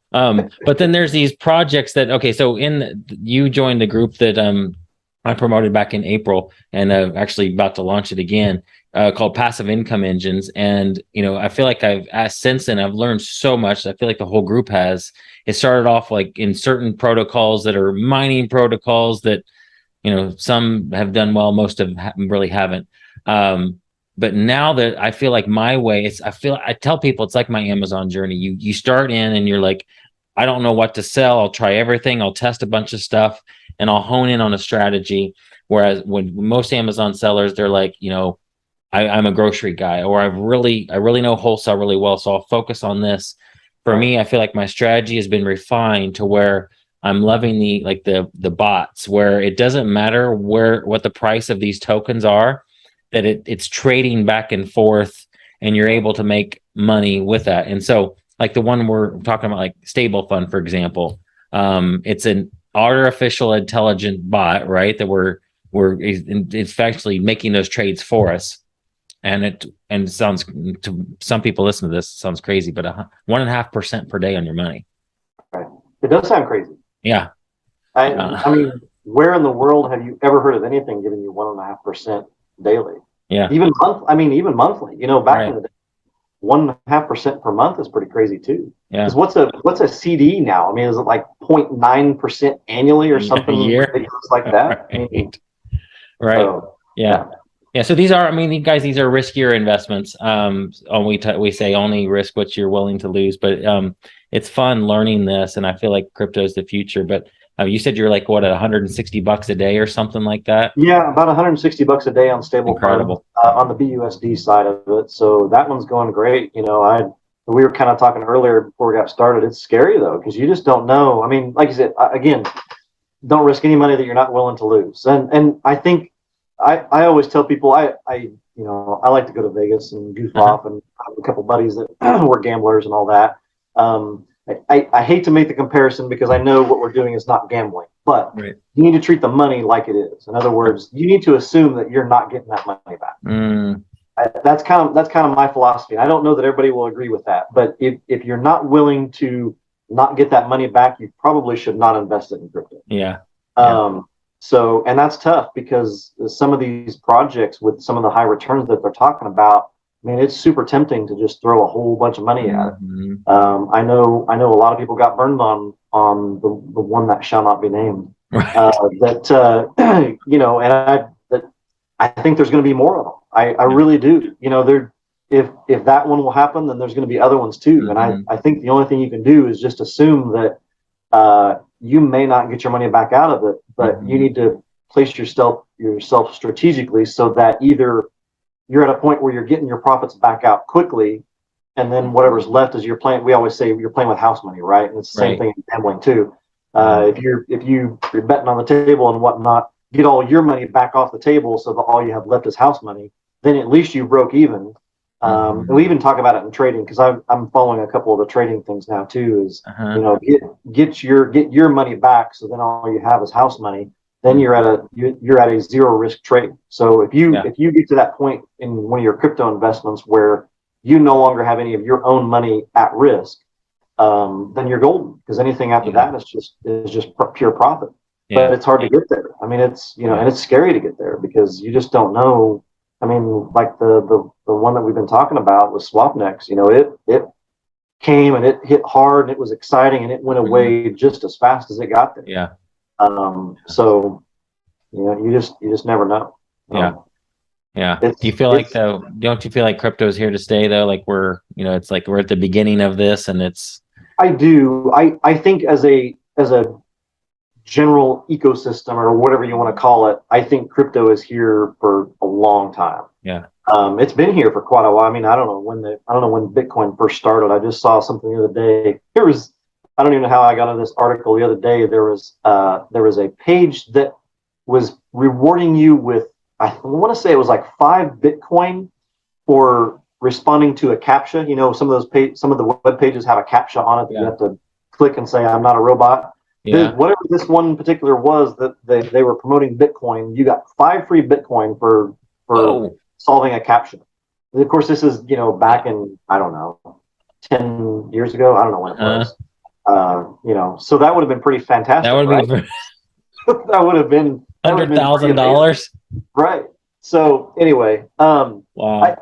But then there's these projects that so you joined the group that I promoted back in April, and actually about to launch it again. Called Passive Income Engines. And, I feel like since then, I've learned so much. I feel like the whole group has. It started off like in certain protocols that are mining protocols that, some have done well, most of them really haven't. But now that I feel like my way, I tell people it's like my Amazon journey. You start in and you're like, I don't know what to sell. I'll try everything. I'll test a bunch of stuff and I'll hone in on a strategy. Whereas when most Amazon sellers, they're like, I'm a grocery guy, or I really know wholesale really well, so I'll focus on this. For me, I feel like my strategy has been refined to where I'm loving the bots, where it doesn't matter what the price of these tokens are, that it's trading back and forth, and you're able to make money with that. And so, like the one we're talking about, like Stable Fund, for example, it's an artificial intelligent bot, right? That it's actually making those trades for us. And it sounds, to some people listening to this, it sounds crazy, but 1.5% per day on your money. Right. It does sound crazy. Yeah. I mean, where in the world have you ever heard of anything giving you 1.5% daily? Yeah. Even monthly. Back in the day, 1.5% per month is pretty crazy too. Yeah. Because what's a CD now? I mean, is it like 0.9% annually or something ridiculous like that? Right. Right. So, yeah. Yeah, so these are, I mean, these are riskier investments. We say only risk what you're willing to lose, but it's fun learning this, and I feel like crypto is the future. But you said you're like what, at $160 a day or something like that? Yeah, about $160 a day on stablecoin Incredible. on the BUSD side of it. So that one's going great. We were kind of talking earlier before we got started. It's scary though, because you just don't know. I mean, like you said, again, don't risk any money that you're not willing to lose. And I think I always tell people I like to go to Vegas and goof Uh-huh. off, and I have a couple buddies that were gamblers and all that. I hate to make the comparison because I know what we're doing is not gambling, but Right. you need to treat the money like it is. In other words, you need to assume that you're not getting that money back. Mm, That's kind of my philosophy. I don't know that everybody will agree with that, but if you're not willing to not get that money back, you probably should not invest it in crypto. yeah. And that's tough because some of these projects with some of the high returns that they're talking about, I mean, it's super tempting to just throw a whole bunch of money at it. Mm-hmm. I know a lot of people got burned on the one that shall not be named. Right. I think there's going to be more of them. I really do. If that one will happen, then there's going to be other ones too. Mm-hmm. And I think the only thing you can do is just assume that you may not get your money back out of it, but Mm-hmm. you need to place yourself strategically so that either you're at a point where you're getting your profits back out quickly, and then whatever's left is you're playing. We always say you're playing with house money, right? And it's the same thing in gambling too. If you're betting on the table and whatnot, get all your money back off the table so that all you have left is house money. Then at least you broke even. And we even talk about it in trading because I'm following a couple of the trading things now too. Is get your money back, so then all you have is house money. Then you're at a zero risk trade. So if you get to that point in one of your crypto investments where you no longer have any of your own money at risk, then you're golden, because anything after that is just pure profit. Yeah. But it's hard to get there. I mean, it's and it's scary to get there because you just don't know. I mean, like the one that we've been talking about with SwapNext, it came and it hit hard and it was exciting and it went away just as fast as it got there. Yeah. So you just never know. Yeah. Yeah. Do you feel like though? Don't you feel like crypto is here to stay though? Like it's like we're at the beginning of this, and it's. I do. I think as a general ecosystem or whatever you want to call it, I think crypto is here for a long time. Yeah. It's been here for quite a while. I mean, I don't know when Bitcoin first started. I just saw something the other day. I don't even know how I got into this article the other day. There was a page that was rewarding you with, I want to say it was like 5 Bitcoin for responding to a CAPTCHA. Some of the web pages have a CAPTCHA on it that you have to click and say, "I'm not a robot." Yeah. Whatever this one particular was that they were promoting Bitcoin, you got 5 free Bitcoin for solving a CAPTCHA. And of course, this is back in, I don't know, 10 years ago. I don't know when it was. So that would have been pretty fantastic. That would have been. That would have been $100,000. Right. So anyway, wow.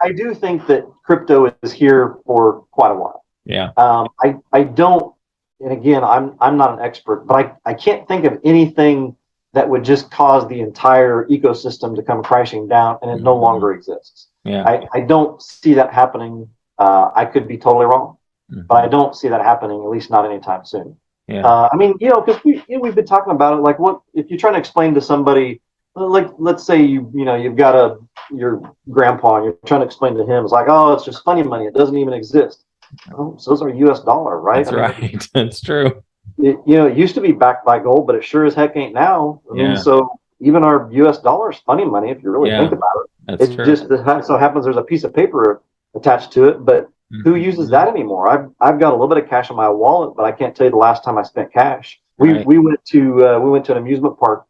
I do think that crypto is here for quite a while. Yeah. I don't, and again, I'm not an expert, but I can't think of anything that would just cause the entire ecosystem to come crashing down and it no longer exists. Yeah. I don't see that happening. I could be totally wrong, but I don't see that happening, at least not anytime soon. Yeah. I mean, because we've been talking about it. Like, what if you're trying to explain to somebody, like, let's say you've got your grandpa and you're trying to explain to him, it's like, oh, it's just funny money. It doesn't even exist. Oh, so is our U.S. dollar, right? That's right. That's true. It used to be backed by gold, but it sure as heck ain't now. I mean, so even our U.S. dollar is funny money if you really think about it. That's true. Just so happens there's a piece of paper attached to it, but who uses that anymore? I've got a little bit of cash in my wallet, but I can't tell you the last time I spent cash. We went to an amusement park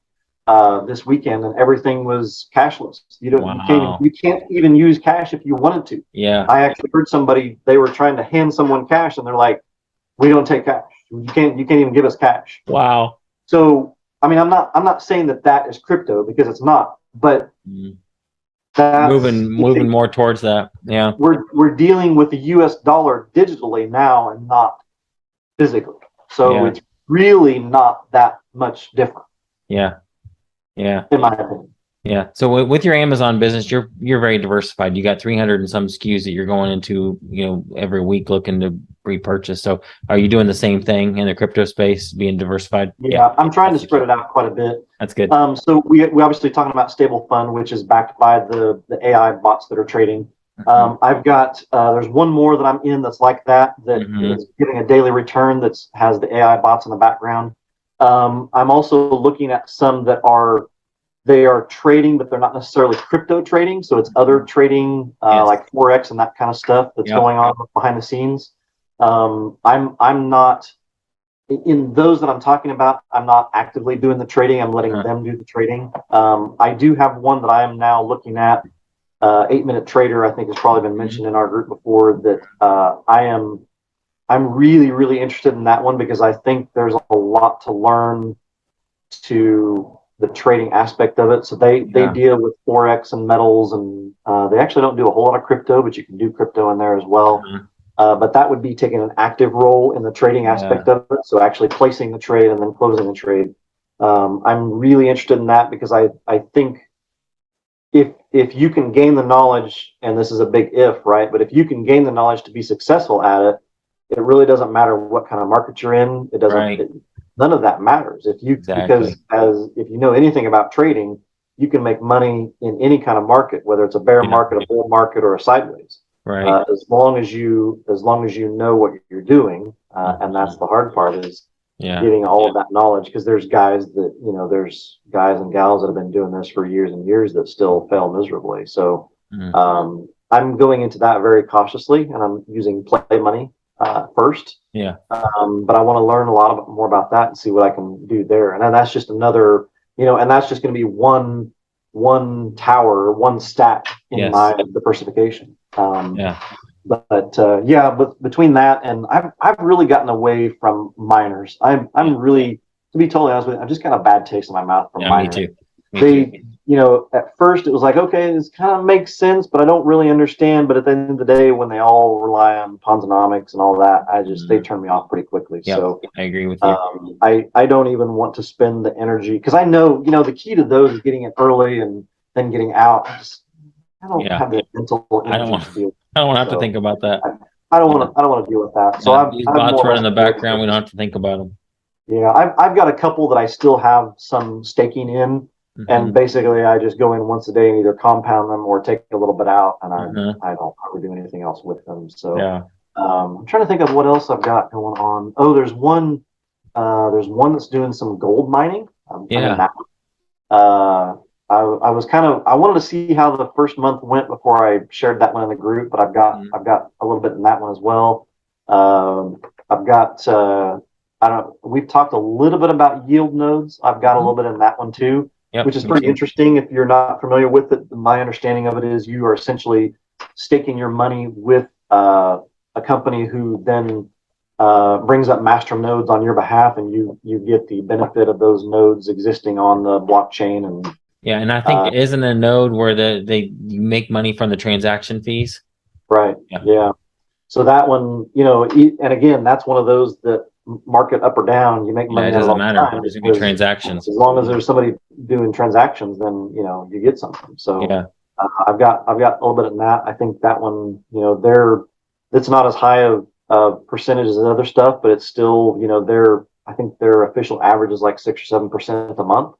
this weekend, and everything was cashless. You can't even use cash if you wanted to. Yeah. I actually heard somebody, they were trying to hand someone cash, and they're like, "We don't take cash. You can't even give us cash." Wow. So I mean, I'm not saying that is crypto, because it's not, but that's moving more towards that. Yeah. We're dealing with the US dollar digitally now and not physically. So it's really not that much different. Yeah. Yeah. In my opinion. Yeah. So with your Amazon business, you're very diversified. You got 300 and some SKUs that you're going into, every week looking to repurchase. So are you doing the same thing in the crypto space, being diversified? Yeah, I'm trying to That's the spread key. it out quite a bit. That's good. So we obviously talking about stable fund, which is backed by the AI bots that are trading. I've got there's one more that I'm in that's like that is giving a daily return that's has the AI bots in the background. I'm also looking at some that they are trading, but they're not necessarily crypto trading. So it's other trading Yes. like Forex and that kind of stuff that's going on behind the scenes. I'm not in those that I'm talking about. I'm not actively doing the trading. I'm letting them do the trading. I do have one that I am now looking at. 8 Minute Trader, I think, has probably been mentioned in our group before. That I'm really, really interested in that one because I think there's a lot to learn to the trading aspect of it. So they deal with Forex and metals, and they actually don't do a whole lot of crypto, but you can do crypto in there as well. But that would be taking an active role in the trading aspect of it. So actually placing the trade and then closing the trade. I'm really interested in that because I think if you can gain the knowledge, and this is a big if, right? But if you can gain the knowledge to be successful at it, it really doesn't matter what kind of market you're in. It doesn't. None of that matters because if you know anything about trading, you can make money in any kind of market, whether it's a bear market, a bull market, or a sideways. Right. As long as you know what you're doing, and that's the hard part is getting all of that knowledge, because there's guys and gals that have been doing this for years and years that still fail miserably. So I'm going into that very cautiously, and I'm using play money first. Yeah. But I want to learn a lot more about that and see what I can do there. And then that's just another, and that's just going to be one tower, one stack in my diversification. But between that and I've really gotten away from miners. I'm really, to be totally honest with you, I've just got a bad taste in my mouth from miners. Me too. At first it was like, okay, this kind of makes sense, but I don't really understand. But at the end of the day, when they all rely on Ponzonomics and all that, they turn me off pretty quickly. So I agree with you. I don't even want to spend the energy, because I know, the key to those is getting it early and then getting out. I don't have the mental energy to deal. I don't have to think about that. I don't want to deal with that. So these bots run in the background. We don't have to think about them. Yeah, I've got a couple that I still have some staking in, and basically I just go in once a day and either compound them or take a little bit out, and I don't probably do anything else with them. So I'm trying to think of what else I've got going on. Oh, there's one that's doing some gold mining. I'm in that one. I wanted to see how the first month went before I shared that one in the group, but I've got a little bit in that one as well. I've got we've talked a little bit about yield nodes. I've got a little bit in that one too, which is pretty interesting. If you're not familiar with it, my understanding of it is you are essentially staking your money with a company who then brings up master nodes on your behalf, and you get the benefit of those nodes existing on the blockchain. And I think isn't a node where you make money from the transaction fees? Right. Yeah. So that one, and again, that's one of those that market up or down, you make money. It doesn't matter. There's gonna be transactions. As long as there's somebody doing transactions, then you get something. So I've got a little bit in that. I think that one, it's not as high of percentage as other stuff, but it's still, I think their official average is like 6 or 7% a month.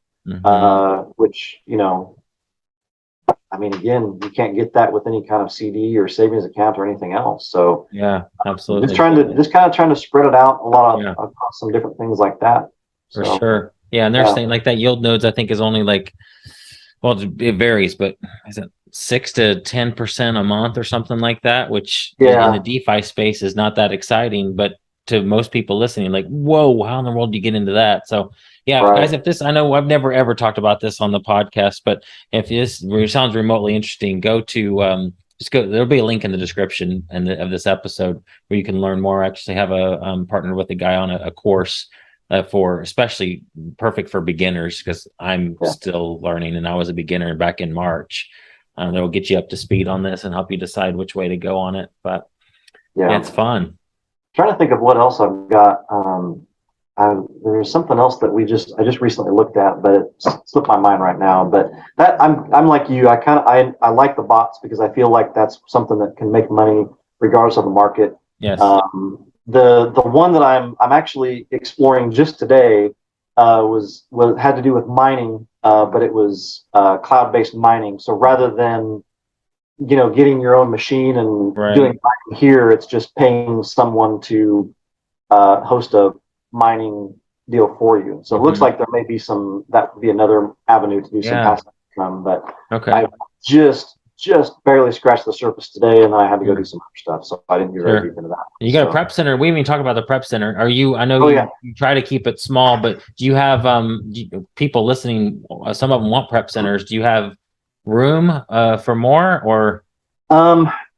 Which, I mean, again, you can't get that with any kind of CD or savings account or anything else. So absolutely. Just kind of trying to spread it out a lot of across some different things like that. For sure. Yeah. And they're saying like that yield nodes, I think, is only like, well, it varies, but is it 6 to 10% a month or something like that, which in the DeFi space is not that exciting, but to most people listening, like, whoa, how in the world do you get into that? So guys, if this, I know I've never ever talked about this on the podcast, but if this sounds remotely interesting, go to there'll be a link in the description of this episode where you can learn more. I actually have a partnered with a guy on a course for especially perfect for beginners, because I'm still learning and I was a beginner back in March. That will get you up to speed on this and help you decide which way to go on it. But it's fun. Trying to think of what else I've got. there's something else that I just recently looked at, but it slipped my mind right now. But that I'm like you. I like the bots because I feel like that's something that can make money regardless of the market. Yes. The one that I'm actually exploring just today was had to do with mining, but it was cloud-based mining. So rather than getting your own machine and doing mining here, it's just paying someone to host a mining deal for you. So it looks like there may be that would be another avenue to do some passive income, but I just barely scratched the surface today, and then I had to go do some other stuff, so I didn't get very deep into that. You got a prep center. We didn't even talk about the prep center. I know you try to keep it small, but do you have people listening? Some of them want prep centers. Do you have room for more, or?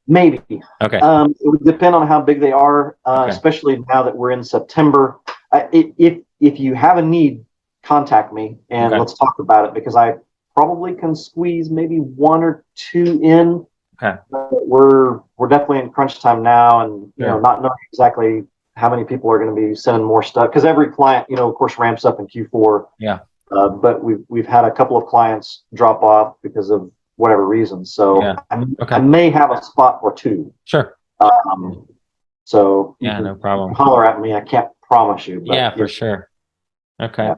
Maybe. Okay. It would depend on how big they are, especially now that we're in September. If you have a need, contact me and let's talk about it, because I probably can squeeze maybe one or two in. Okay. We're definitely in crunch time now, and not knowing exactly how many people are going to be sending more stuff, because every client, of course, ramps up in Q4. Yeah. But we've had a couple of clients drop off because of whatever reason. So I may have a spot or two. Sure. So no problem. Holler at me. I can't promise you. But for sure. Okay. Yeah.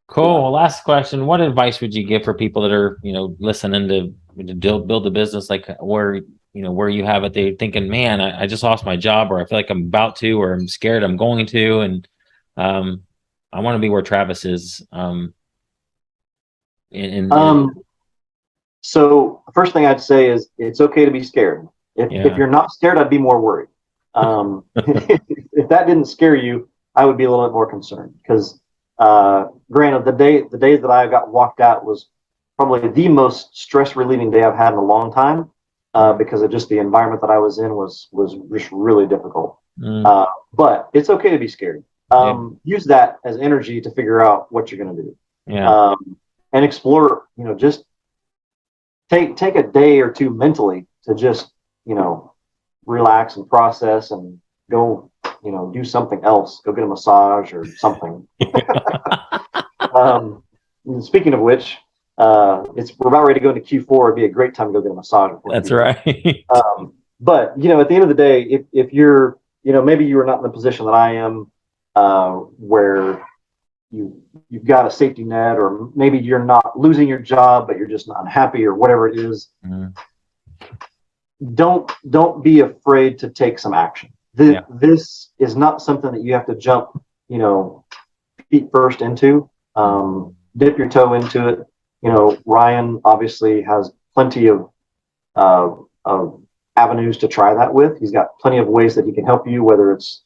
Cool. Well, last question. What advice would you give for people that are, listening to build a business, like where you have it, they're thinking, man, I just lost my job, or I feel like I'm about to, or I'm scared I'm going to, and I want to be where Travis is. So the first thing I'd say is it's okay to be scared. If you're not scared, I'd be more worried. If that didn't scare you, I would be a little bit more concerned, because granted, the day that I got walked out was probably the most stress relieving day I've had in a long time, because of just the environment that I was in was just really difficult. But it's okay to be scared. Use that as energy to figure out what you're going to do. And explore. Just take a day or two mentally to just relax and process and go do something else. Go get a massage or something. Speaking of which, we're about ready to go into Q4. It'd be a great time to go get a massage. That's right. But at the end of the day, if you're maybe you are not in the position that I am, where you've got a safety net, or maybe you're not losing your job, but you're just not unhappy, or whatever it is. Don't be afraid to take some action. This is not something that you have to jump, feet first into. Dip your toe into it. Ryan obviously has plenty of avenues to try that with. He's got plenty of ways that he can help you, whether it's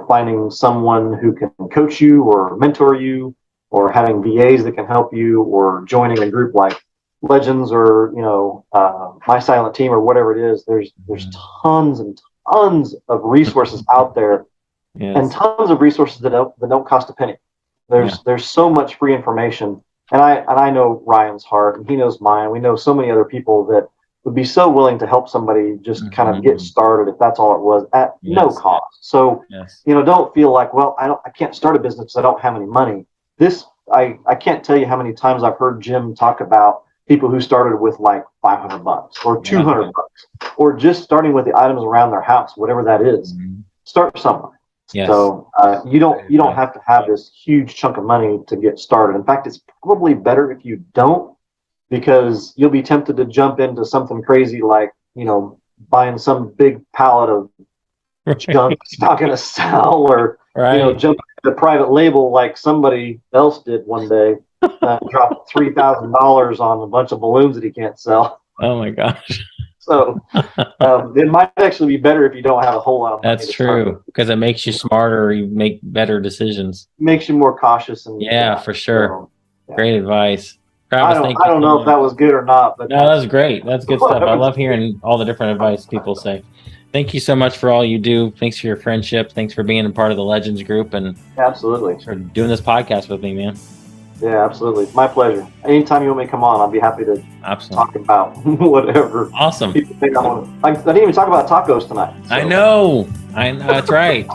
finding someone who can coach you or mentor you, or having VAs that can help you, or joining a group like Legends, or My Silent Team, or whatever it is. There's tons and tons of resources out there, and tons of resources that don't cost a penny. There's so much free information, and I know Ryan's heart, and he knows mine. We know so many other people that would be so willing to help somebody just kind of get started, if that's all it was, at no cost. So don't feel like, well, I can't start a business because I don't have any money. I can't tell you how many times I've heard Jim talk about people who started with like $500 or $200, or just starting with the items around their house, whatever that is. Start somewhere. So you don't have to have this huge chunk of money to get started. In fact, it's probably better if you don't, because you'll be tempted to jump into something crazy like buying some big pallet of junk it's not going to sell, or jump into private label like somebody else did one day. Dropped $3,000 on a bunch of balloons that he can't sell. Oh my gosh. So it might actually be better if you don't have a whole lot of money. That's true, because it makes you smarter. You make better decisions. Makes you more cautious. And for sure. Great advice. Travis, I don't know if that was good or not, but no, that's great. That's good stuff. I love hearing all the different advice people say. Thank you so much for all you do. Thanks for your friendship. Thanks for being a part of the Legends group, and absolutely for doing this podcast with me, man. Yeah, absolutely. My pleasure. Anytime you want me to come on, I'll be happy to talk about whatever. Awesome. People think I didn't even talk about tacos tonight. So. I know. That's right.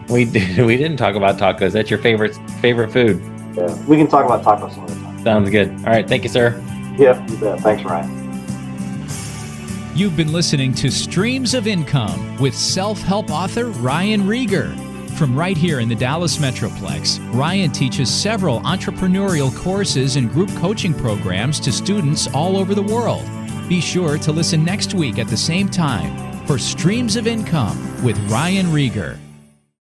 We didn't talk about tacos. That's your favorite food. Yeah, we can talk about tacos some other time. Sounds good. All right. Thank you, sir. Yep, you bet. Thanks, Ryan. You've been listening to Streams of Income with self-help author Ryan Rieger. From right here in the Dallas Metroplex, Ryan teaches several entrepreneurial courses and group coaching programs to students all over the world. Be sure to listen next week at the same time for Streams of Income with Ryan Rieger.